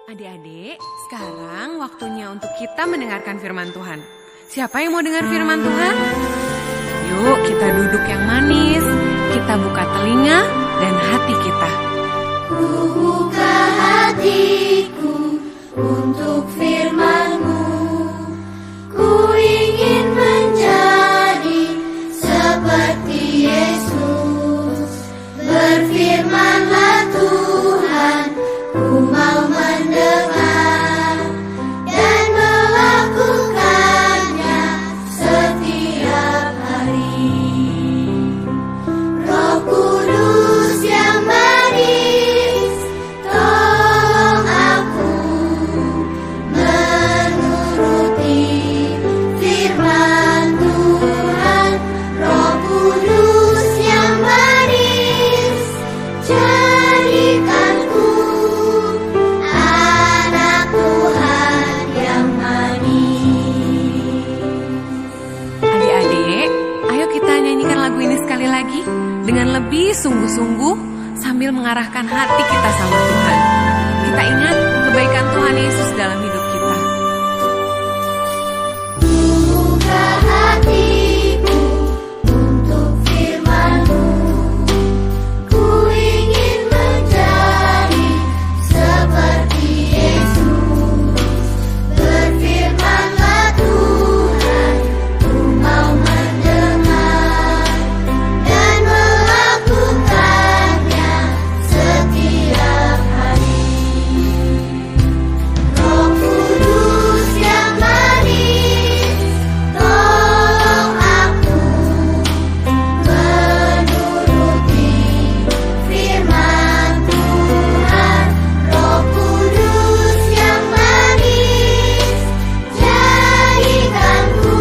Adik-adik, sekarang waktunya untuk kita mendengarkan firman Tuhan. Siapa yang mau dengar firman Tuhan? Yuk kita duduk yang manis, kita buka telinga dan hati kita. Ku buka hatiku untuk firman-Mu. Ku ingin menjadi seperti Yesus. Berfirmanlah Tuhan, ku mau mendengar dan melakukannya setiap hari. Roh Kudus yang manis, tolong aku menuruti firman Tuhan. Roh Kudus yang manis, jadikanku anak Tuhan yang manis. Adik-adik, ayo kita nyanyikan lagu ini sekali lagi dengan lebih sungguh-sungguh sambil mengarahkan hati kita sama Tuhan. Kita ingat kebaikan Tuhan Yesus dalam hidup kita. Buka hatiku untuk firman-Mu. Ku ingin menjadi seperti Yesus. Berfirmanlah Tuhan, ku mau mendengar dan melakukannya setiap hari. Roh Kudus yang manis, tolong aku menuruti firman Tuhan. Roh Kudus yang manis, jadikanku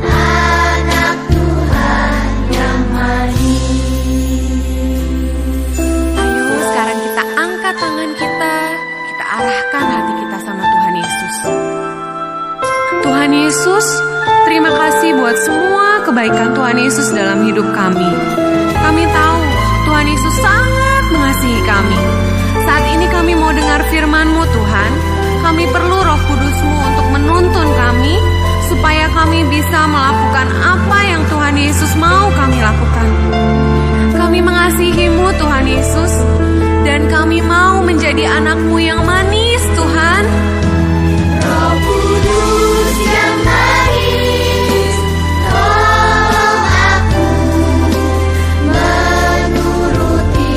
anak Tuhan yang manis. Ayo sekarang kita angkat tangan kita arahkan hati kita sama Tuhan Yesus. Tuhan Yesus, terima kasih buat semua kebaikan Tuhan Yesus dalam hidup kami. Kami tahu Tuhan Yesus sangat mengasihi kami. Saat ini kami mau dengar firman-Mu Tuhan. Kami perlu Roh Kudus-Mu untuk menuntun kami supaya kami bisa melakukan apa yang Tuhan Yesus mau kami lakukan. Kami mengasihi-Mu Tuhan Yesus, dan kami mau menjadi anak-Mu yang manis Tuhan. Roh Kudus yang manis, tolong aku menuruti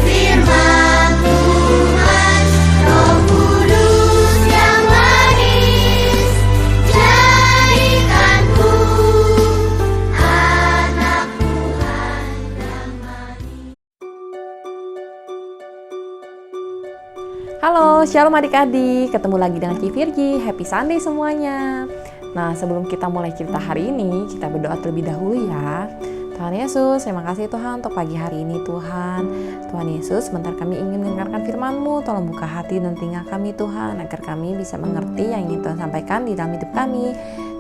firman Tuhan. Roh Kudus yang manis, jadikanku anak Tuhan yang manis. Halo, shalom adik-adik, ketemu lagi dengan Ki Virgi. Happy Sunday semuanya. Nah, sebelum kita mulai cerita hari ini, kita berdoa terlebih dahulu ya. Tuhan Yesus, terima kasih Tuhan untuk pagi hari ini Tuhan. Tuhan Yesus, sebentar kami ingin mendengarkan firman-Mu. Tolong buka hati dan telinga kami Tuhan, agar kami bisa mengerti yang ingin Tuhan sampaikan di dalam hidup kami.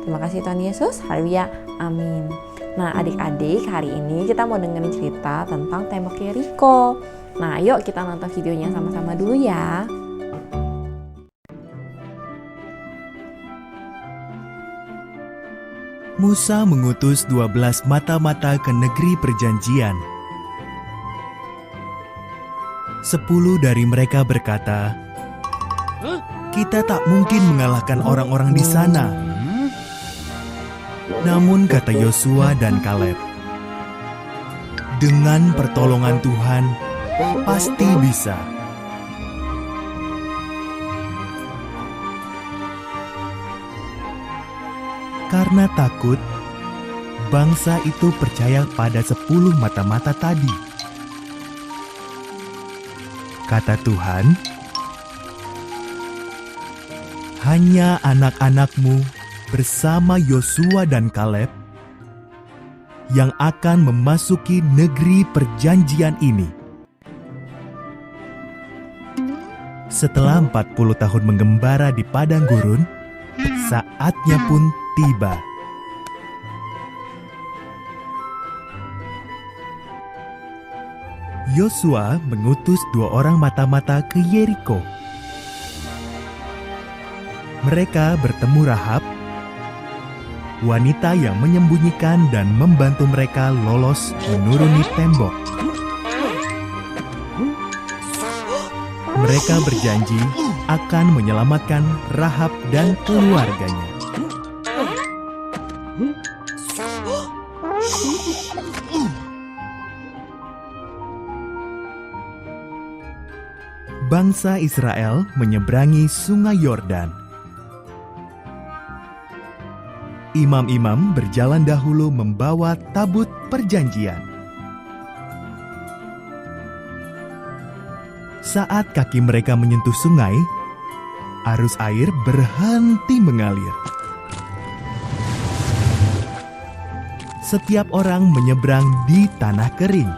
Terima kasih Tuhan Yesus, haleluya, amin. Nah, adik-adik, hari ini kita mau dengerin cerita tentang tembok Yeriko. Nah, yuk kita nonton videonya sama-sama dulu ya. Musa mengutus 12 mata-mata ke negeri perjanjian. 10 dari mereka berkata, "Kita tak mungkin mengalahkan orang-orang di sana." Namun kata Yosua dan Kaleb, "Dengan pertolongan Tuhan, pasti bisa." Karena takut, bangsa itu percaya pada 10 mata-mata tadi. Kata Tuhan, "Hanya anak-anak-Mu bersama Yosua dan Kaleb yang akan memasuki negeri perjanjian ini." Setelah 40 tahun menggembara di padang gurun, saatnya pun tiba. Yosua mengutus 2 orang mata-mata ke Yeriko. Mereka bertemu Rahab, wanita yang menyembunyikan dan membantu mereka lolos menuruni tembok. Mereka berjanji akan menyelamatkan Rahab dan keluarganya. Bangsa Israel menyeberangi Sungai Yordan. Imam-imam berjalan dahulu membawa tabut perjanjian. Saat kaki mereka menyentuh sungai, arus air berhenti mengalir. Setiap orang menyeberang di tanah kering.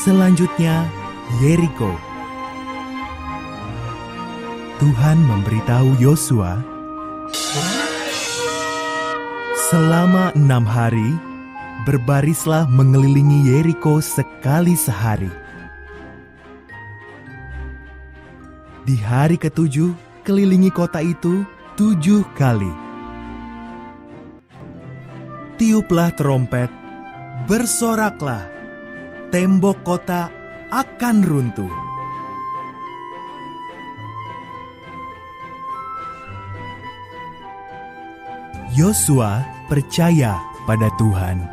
Selanjutnya, Yeriko. Tuhan memberitahu Yosua, selama 6 hari, berbarislah mengelilingi Yeriko sekali sehari. Di hari ke-7, kelilingi kota itu 7 kali. Tiuplah trompet, bersoraklah, tembok kota akan runtuh. Yosua percaya pada Tuhan.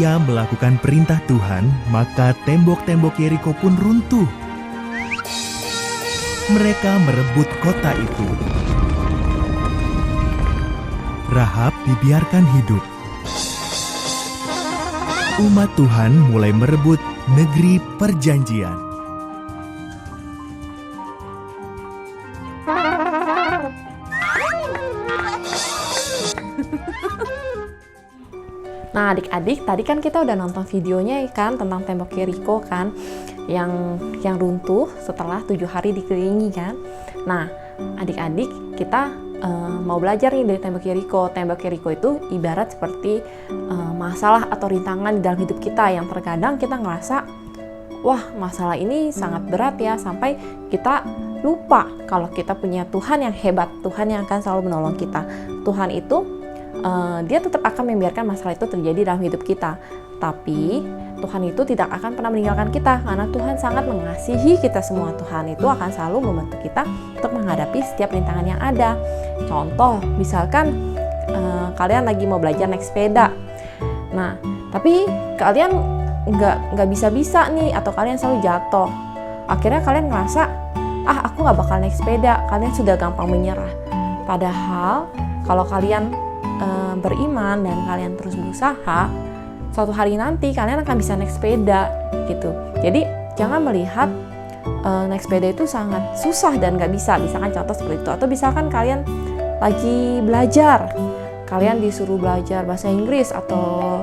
Ia melakukan perintah Tuhan, maka tembok-tembok Yeriko pun runtuh. Mereka merebut kota itu. Rahab dibiarkan hidup. Umat Tuhan mulai merebut negeri perjanjian. Nah adik-adik, tadi kan kita udah nonton videonya ya kan, tentang tembok Yeriko kan, yang runtuh setelah 7 hari dikelilingi kan. Nah adik-adik, kita mau belajar nih dari tembok Yeriko. Tembok Yeriko itu ibarat seperti masalah atau rintangan di dalam hidup kita, yang terkadang kita ngerasa, wah masalah ini sangat berat ya, sampai kita lupa kalau kita punya Tuhan yang hebat, Tuhan yang akan selalu menolong kita. Tuhan itu dia tetap akan membiarkan masalah itu terjadi dalam hidup kita, tapi Tuhan itu tidak akan pernah meninggalkan kita, karena Tuhan sangat mengasihi kita semua. Tuhan itu akan selalu membantu kita untuk menghadapi setiap rintangan yang ada. Contoh, misalkan kalian lagi mau belajar naik sepeda, nah tapi kalian nggak bisa nih, atau kalian selalu jatuh. Akhirnya kalian ngerasa, aku nggak bakal naik sepeda. Kalian sudah gampang menyerah. Padahal kalau kalian beriman dan kalian terus berusaha, suatu hari nanti kalian akan bisa naik sepeda gitu. Jadi jangan melihat naik sepeda itu sangat susah dan nggak bisa. Misalkan contoh seperti itu. Atau misalkan kalian lagi belajar, kalian disuruh belajar bahasa Inggris atau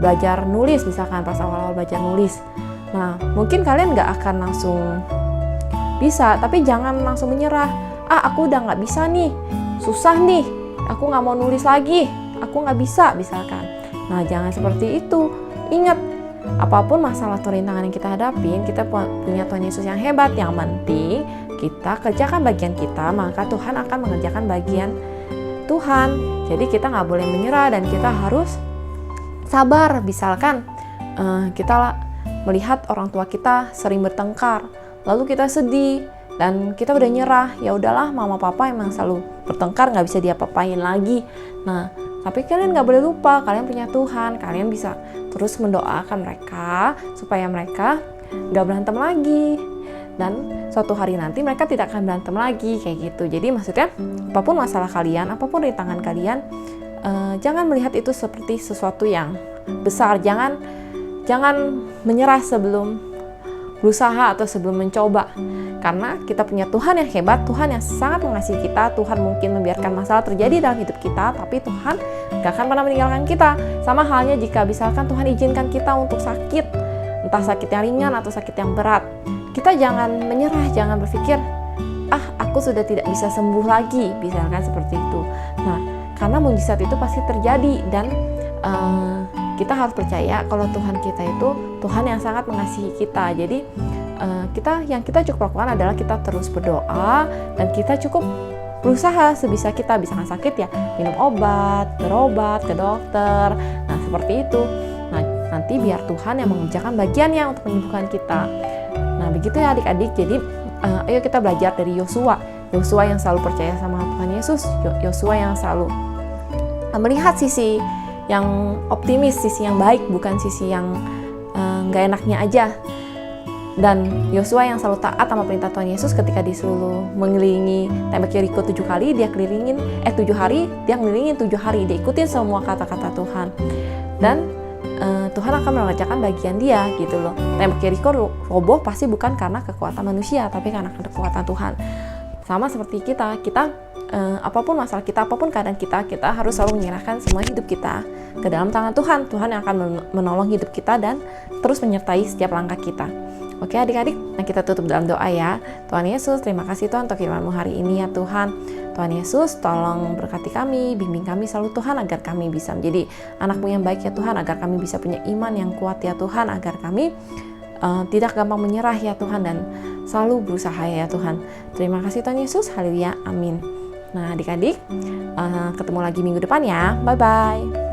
belajar nulis, misalkan pas awal-awal belajar nulis. Nah mungkin kalian nggak akan langsung bisa, tapi jangan langsung menyerah. Aku udah nggak bisa nih, susah nih, aku nggak mau nulis lagi, aku nggak bisa, misalkan. Nah jangan seperti itu. Ingat, apapun masalah atau rintangan yang kita hadapin, kita punya Tuhan Yesus yang hebat. Yang penting kita kerjakan bagian kita, maka Tuhan akan mengerjakan bagian Tuhan. Jadi kita nggak boleh menyerah dan kita harus sabar. Misalkan kita melihat orang tua kita sering bertengkar, lalu kita sedih dan kita udah nyerah, ya udahlah, mama papa emang selalu bertengkar, nggak bisa diapa-apain lagi. Nah tapi kalian nggak boleh lupa, kalian punya Tuhan. Kalian bisa terus mendoakan mereka supaya mereka nggak berantem lagi, dan suatu hari nanti mereka tidak akan berantem lagi, kayak gitu. Jadi maksudnya apapun masalah kalian, apapun rintangan kalian, jangan melihat itu seperti sesuatu yang besar. Jangan menyerah sebelum berusaha atau sebelum mencoba, karena kita punya Tuhan yang hebat, Tuhan yang sangat mengasihi kita. Tuhan mungkin membiarkan masalah terjadi dalam hidup kita, tapi Tuhan gak akan pernah meninggalkan kita. Sama halnya jika misalkan Tuhan izinkan kita untuk sakit, entah sakit yang ringan atau sakit yang berat. Kita jangan menyerah, jangan berpikir, aku sudah tidak bisa sembuh lagi, misalkan seperti itu. Nah, karena mujizat itu pasti terjadi, dan kita harus percaya kalau Tuhan kita itu Tuhan yang sangat mengasihi kita. Jadi yang kita cukup lakukan adalah kita terus berdoa, dan kita cukup berusaha sebisa kita. Bisa sakit ya, minum obat, berobat ke dokter. Nah, seperti itu. Nah, nanti biar Tuhan yang mengerjakan bagiannya untuk menyembuhkan kita. Nah, begitu ya adik-adik. Jadi ayo kita belajar dari Yosua yang selalu percaya sama Tuhan Yesus, Yosua yang selalu melihat sisi yang optimis, sisi yang baik, bukan sisi yang gak enaknya aja. Dan Yosua yang selalu taat sama perintah Tuhan Yesus ketika disuruh mengelilingi tembok Yeriko 7 kali, dia kelilingin 7 hari, dia ngelilingin 7 hari, dia ikutin semua kata-kata Tuhan. Dan Tuhan akan mengerjakan bagian dia gitu loh. Tembok Yeriko roboh pasti bukan karena kekuatan manusia, tapi karena kekuatan Tuhan. Sama seperti kita apapun masalah kita, apapun keadaan kita harus selalu menyerahkan semua hidup kita ke dalam tangan Tuhan. Tuhan yang akan menolong hidup kita dan terus menyertai setiap langkah kita. Oke adik-adik, nah kita tutup dalam doa ya. Tuhan Yesus, terima kasih Tuhan untuk firman-Mu hari ini ya Tuhan. Tuhan Yesus, tolong berkati kami, bimbing kami selalu Tuhan, agar kami bisa menjadi anak-Mu yang baik ya Tuhan, agar kami bisa punya iman yang kuat ya Tuhan, agar kami tidak gampang menyerah ya Tuhan, dan selalu berusaha ya Tuhan. Terima kasih Tuhan Yesus, haleluya, amin. Nah adik-adik, ketemu lagi minggu depan ya, bye-bye.